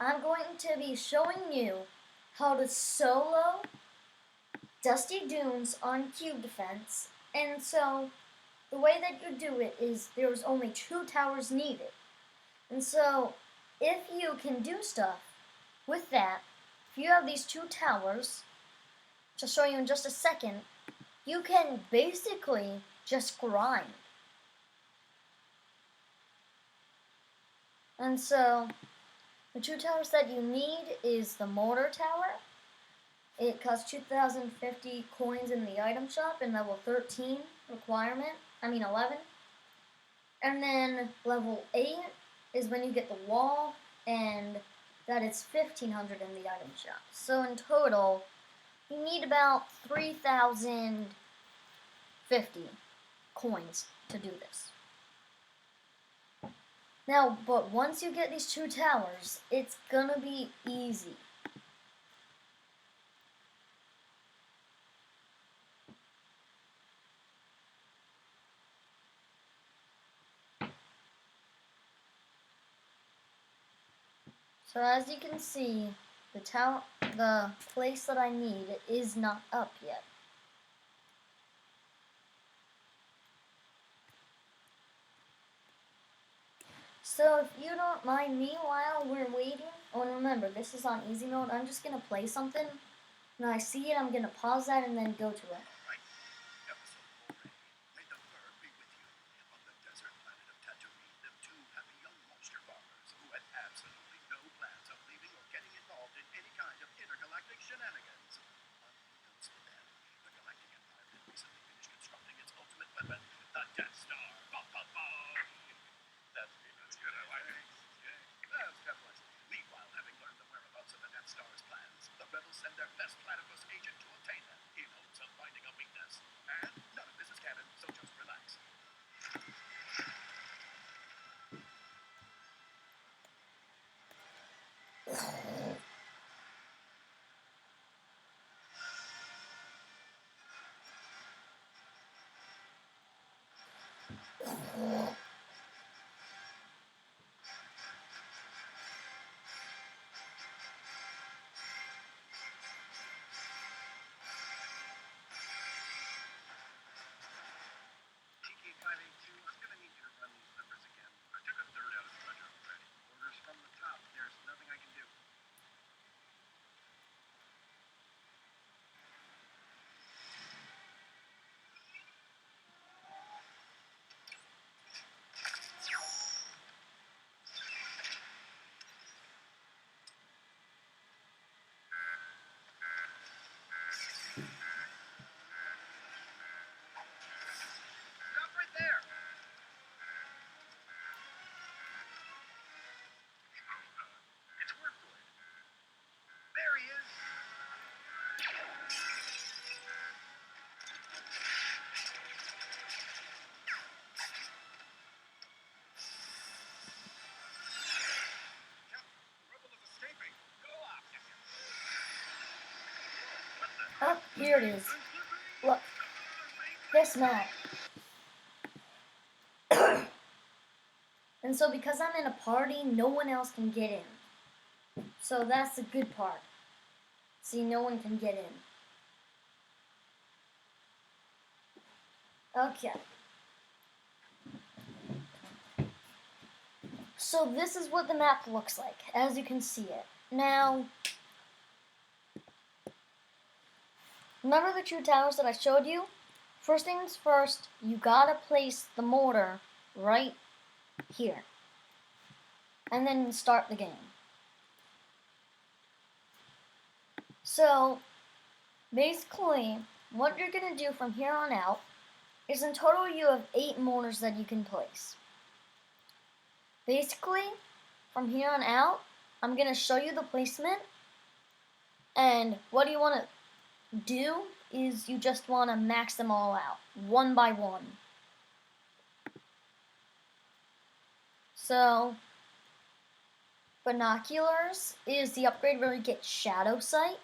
I'm going to be showing you how to solo Dusty Dunes on cube defense. And so the way that you do it is there's only 2 towers needed. And so if you can do stuff with that, if you have these 2 towers, which I'll show you in just a second, you can basically just grind. And so the 2 towers that you need is the mortar tower. It costs 2,050 coins in the item shop in level 13 requirement. 11. And then level 8 is when you get the wall, and that is 1,500 in the item shop. So in total, you need about 3,050 coins to do this. Now, but once you get these 2 towers, it's gonna be easy. So as you can see, the place that I need is not up yet. So if you don't mind me while we're waiting, oh, and remember, this is on easy mode, I'm just going to play something. When I see it, I'm going to pause that and then go to it. Send their best platypus agent to obtain them in hopes of finding a weakness. And none of this is canon, so just relax. I'm gonna need you to run these numbers again. I took a third out of the ledger already. Orders from the top. There's nothing I can do. Stop right there! It's worth it. There he is! Rebel is escaping. Go after him. Oh, here it is. Look, this map. And so because I'm in a party, no one else can get in. So that's the good part. See, no one can get in. Okay. So this is what the map looks like, as you can see it. Now, remember the 2 towers that I showed you? First things first, you gotta place the mortar right here. And then start the game. So, basically, what you're gonna do from here on out is in total you have 8 mortars that you can place. Basically, from here on out, I'm gonna show you the placement, and what you wanna do is you just wanna max them all out, one by one. So, binoculars is the upgrade where you get shadow sight.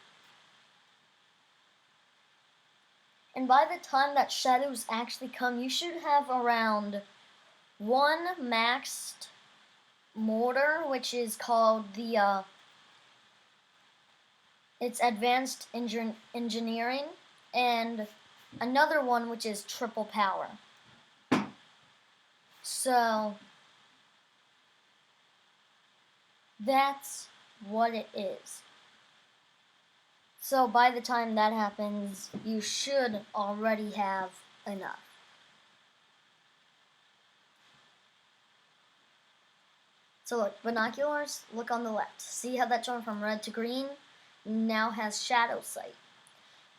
And by the time that shadows actually come, you should have around 1 maxed mortar, which is called the It's advanced engineering, and another one which is triple power. So that's what it is. So by the time that happens, you should already have enough. So look, binoculars, look on the left. See how that jumped from red to green? Now has shadow sight.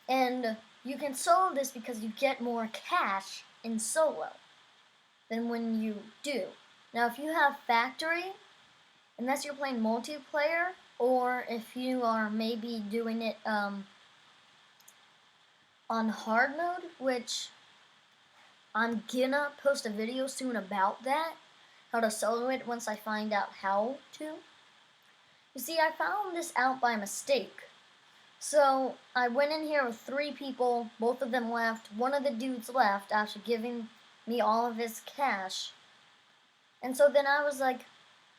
And you can solo this because you get more cash in solo than when you do. Now if you have factory, unless you're playing multiplayer, or if you are maybe doing it on hard mode, which I'm gonna post a video soon about that, how to solo it once I find out how to. You see, I found this out by mistake. So I went in here with 3 people, both of them left, one of the dudes left after giving me all of his cash. And so then I was like,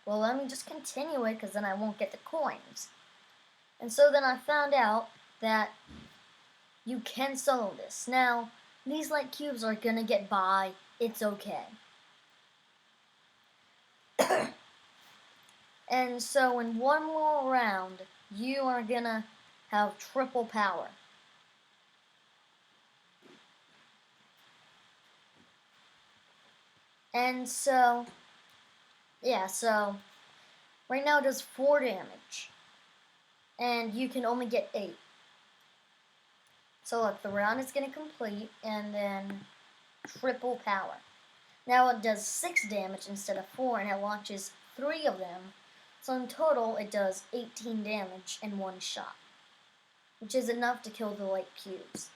well, let me just continue it because then I won't get the coins. And so then I found out that you can solo this. Now, these light cubes are gonna get by, it's okay. And so in one more round, you are gonna have triple power. And so, yeah, so right now it does 4 damage. And you can only get 8. So look, the round is gonna complete and then triple power. Now it does 6 damage instead of 4 and it launches 3 of them. So in total it does 18 damage in one shot, which is enough to kill the light cubes.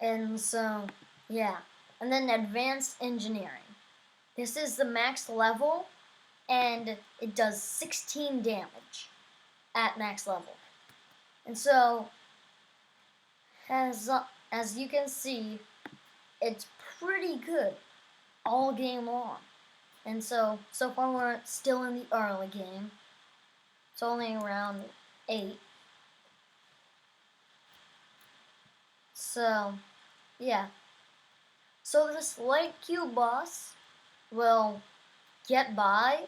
And so, yeah. And then advanced engineering. This is the max level and it does 16 damage at max level. And so, as you can see, it's pretty good all game long. And so far we're still in the early game. It's only around 8. So, yeah. So this light cube boss will get by,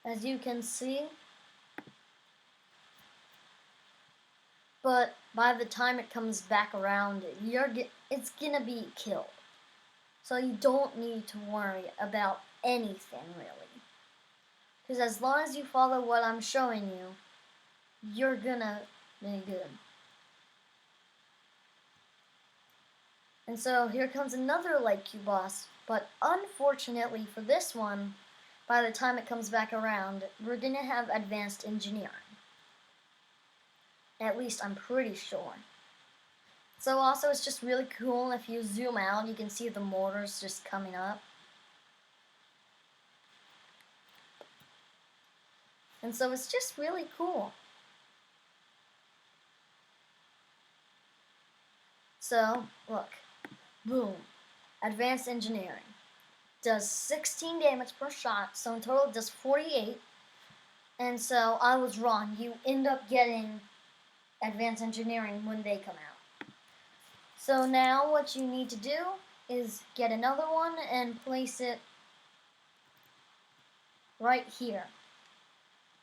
as you can see. But by the time it comes back around, it's gonna be killed. So you don't need to worry about anything really. Because as long as you follow what I'm showing you, you're gonna be good. And so here comes another light cube boss, but unfortunately for this one, by the time it comes back around, we're gonna have advanced engineering. At least I'm pretty sure. So also it's just really cool, if you zoom out, you can see the mortars just coming up. And so it's just really cool. So, look. Boom. Advanced engineering. Does 16 damage per shot, so in total it does 48. And so I was wrong. You end up getting advanced engineering when they come out. So now what you need to do is get another one and place it right here.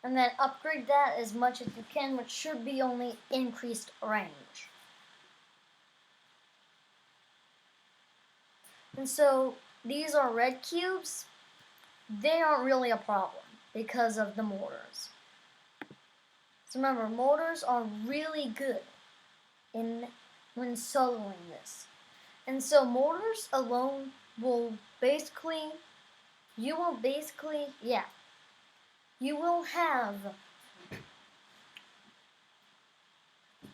And then upgrade that as much as you can, which should be only increased range. And so these are red cubes. They aren't really a problem because of the mortars. So remember, mortars are really good when soloing this. And so mortars alone will basically, you will have,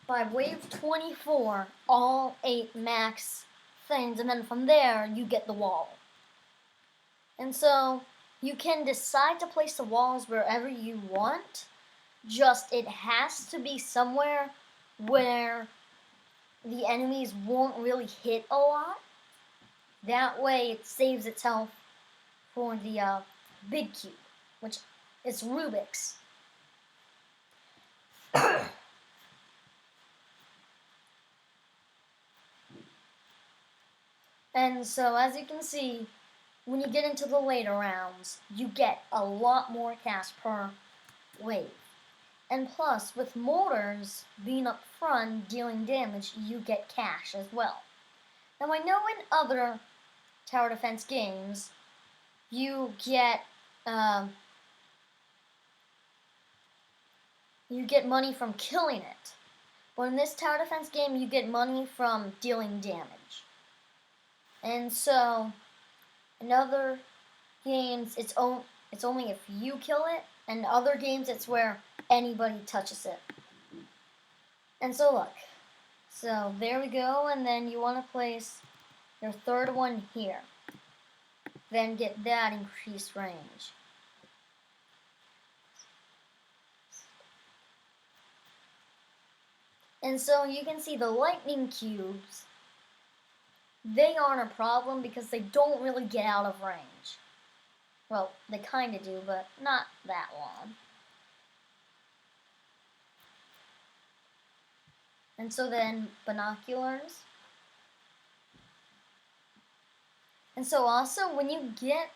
by wave 24, all 8 max things, and then from there, you get the wall. And so, you can decide to place the walls wherever you want, just it has to be somewhere where the enemies won't really hit a lot. That way, it saves itself for the big cube, which is Rubik's. And so, as you can see, when you get into the later rounds, you get a lot more cash per wave. And plus, with mortars being up front dealing damage, you get cash as well. Now, I know in other tower defense games, you get money from killing it. But in this tower defense game, you get money from dealing damage. And so, in other games, it's only if you kill it, and other games, it's where anybody touches it. And so look, so there we go, and then you want to place your third one here. Then get that increased range. And so you can see the lightning cubes, they aren't a problem because they don't really get out of range. Well, they kind of do, but not that long. And so then binoculars. And so also when you get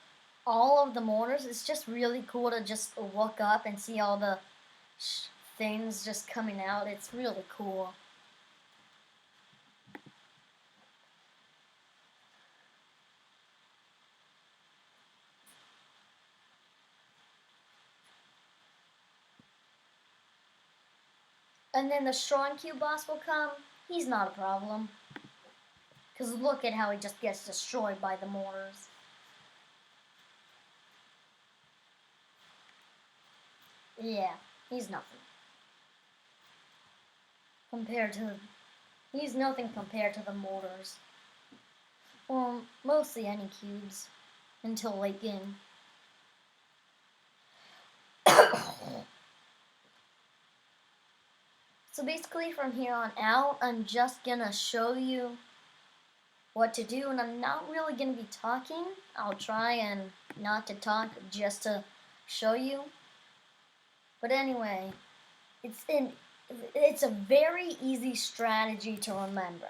all of the mortars, it's just really cool to just look up and see all the things just coming out. It's really cool. And then the strong cube boss will come. He's not a problem. Because look at how he just gets destroyed by the mortars. Yeah, he's nothing. He's nothing compared to the mortars. Well, mostly any cubes. Until late game. So basically from here on out, I'm just gonna show you what to do, and I'm not really gonna be talking. I'll try and not to talk just to show you. But anyway, it's a very easy strategy to remember.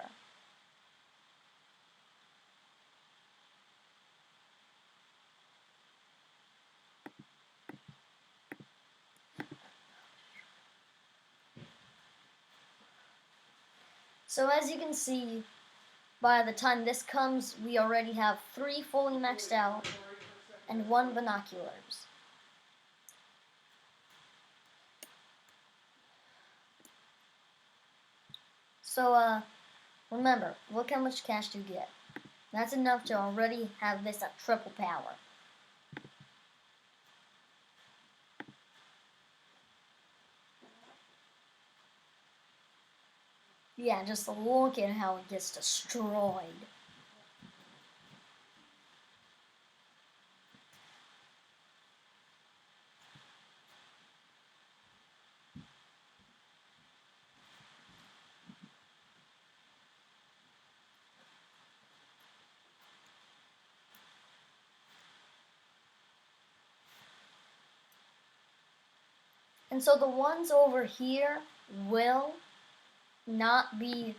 So as you can see, by the time this comes, we already have 3 fully maxed out and 1 binoculars. So remember, look how much cash you get. That's enough to already have this at triple power. Yeah, just look at how it gets destroyed. And so the ones over here will not be,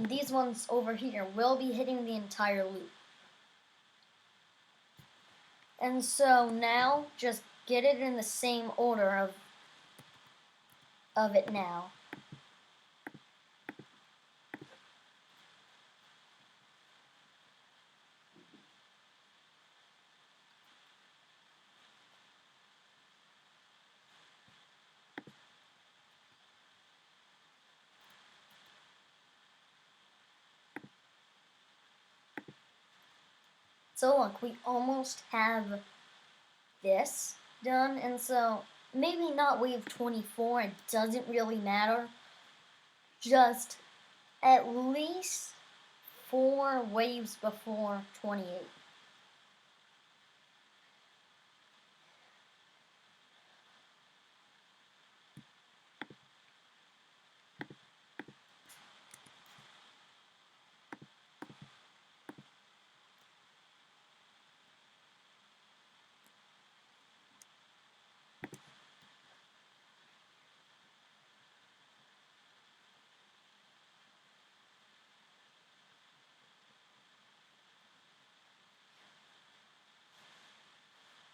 these ones over here will be hitting the entire loop. And so now, just get it in the same order of it now. So look, we almost have this done, and so maybe not wave 24, it doesn't really matter. Just at least 4 waves before 28.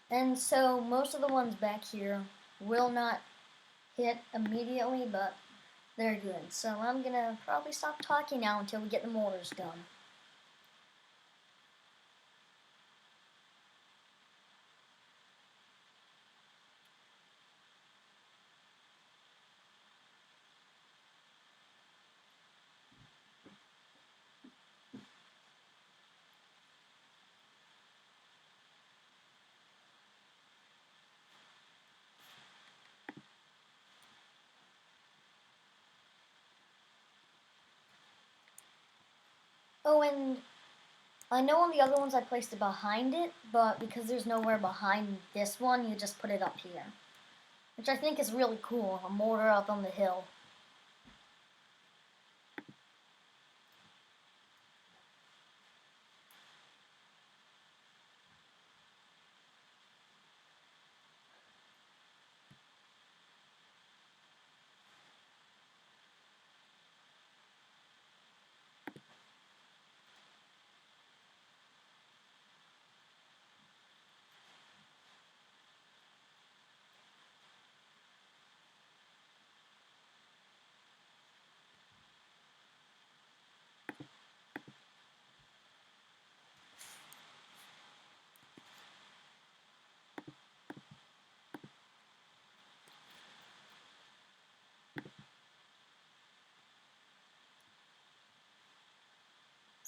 And so most of the ones back here will not hit immediately, but they're good. So I'm gonna probably stop talking now until we get the mortars done. Oh, and I know on the other ones I placed it behind it, but because there's nowhere behind this one, you just put it up here. Which I think is really cool, a mortar up on the hill.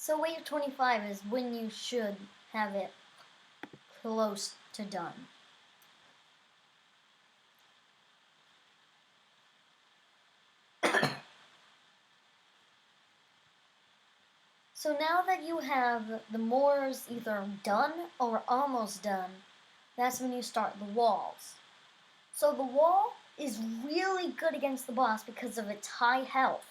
So wave 25 is when you should have it close to done. So now that you have the mortars either done or almost done, that's when you start the walls. So the wall is really good against the boss because of its high health.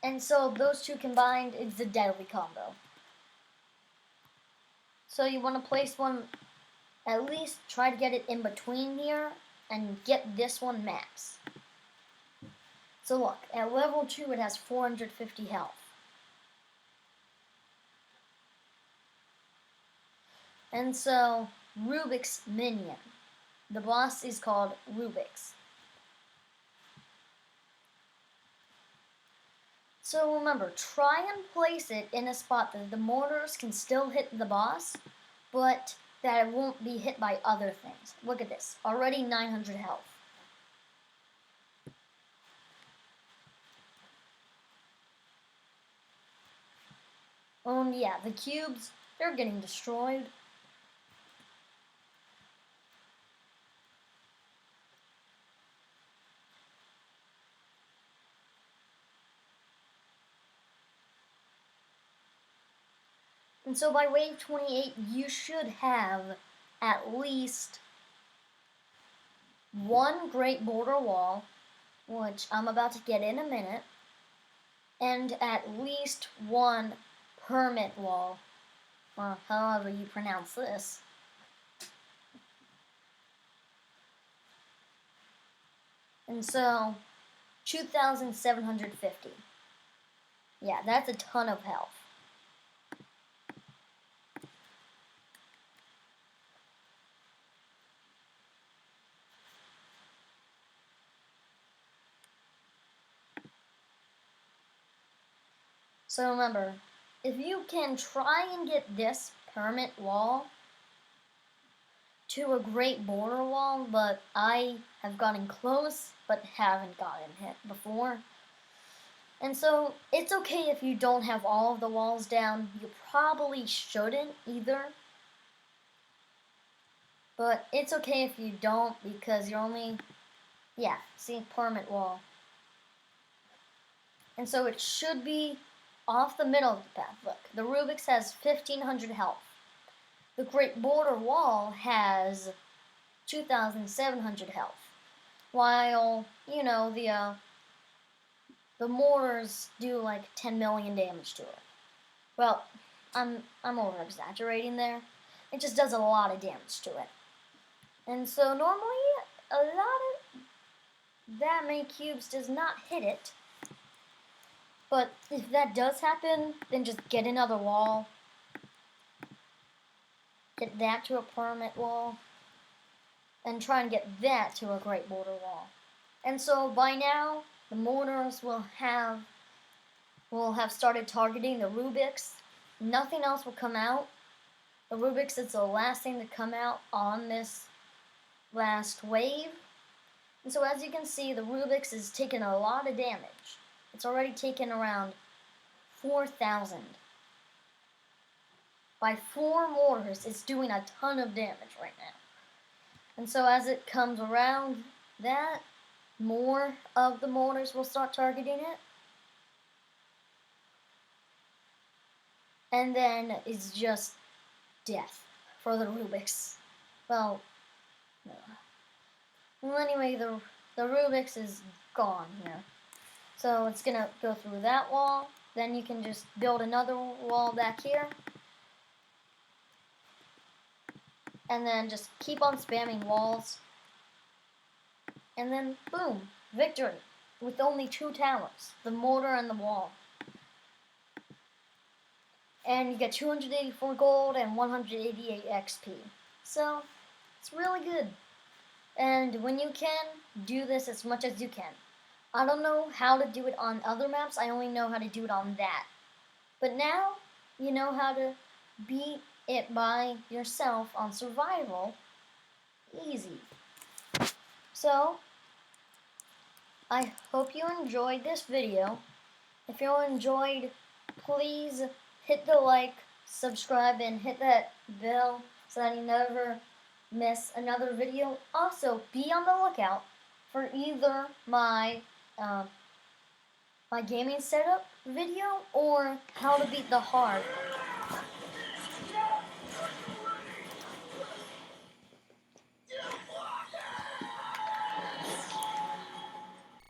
And so those two combined is the deadly combo. So you want to place one, at least try to get it in between here and get this one max. So look, at level 2 it has 450 health. And so, Rubik's Minion. The boss is called Rubik's. So remember, try and place it in a spot that the mortars can still hit the boss, but that it won't be hit by other things. Look at this, already 900 health. And yeah, the cubes, they're getting destroyed. And so by wave 28, you should have at least one great border wall, which I'm about to get in a minute, and at least one permit wall, or however you pronounce this. And so, 2,750. Yeah, that's a ton of health. So remember, if you can try and get this permit wall to a great border wall, but I have gotten close but haven't gotten hit before. And so it's okay if you don't have all of the walls down. You probably shouldn't either. But it's okay if you don't because you're only, yeah, see, permit wall. And so it should be off the middle of the path. Look, the Rubik's has 1,500 health. The Great Border Wall has 2,700 health. While, you know, the mortars do like 10 million damage to it. Well, I'm over exaggerating there. It just does a lot of damage to it. And so normally a lot of that many cubes does not hit it. But if that does happen, then just get another wall. get that to a permanent wall, and try and get that to a great border wall. And so by now, the mortars will have started targeting the Rubiks. Nothing else will come out. The Rubiks is the last thing to come out on this last wave. And so as you can see, the Rubiks is taking a lot of damage. It's already taken around 4,000. By 4 mortars, it's doing a ton of damage right now. And so as it comes around that, more of the mortars will start targeting it. And then it's just death for the Rubiks. Well, no. Well, anyway, the Rubiks is gone here. So it's gonna go through that wall. Then you can just build another wall back here. And then just keep on spamming walls. And then, boom, victory. With only 2 towers, the mortar and the wall. And you get 284 gold and 188 XP. So, it's really good. And when you can, do this as much as you can. I don't know how to do it on other maps, I only know how to do it on that. But now, you know how to beat it by yourself on survival. Easy. So, I hope you enjoyed this video. If you enjoyed, please hit the like, subscribe, and hit that bell so that you never miss another video. Also, be on the lookout for either my my gaming setup video or how to beat the hard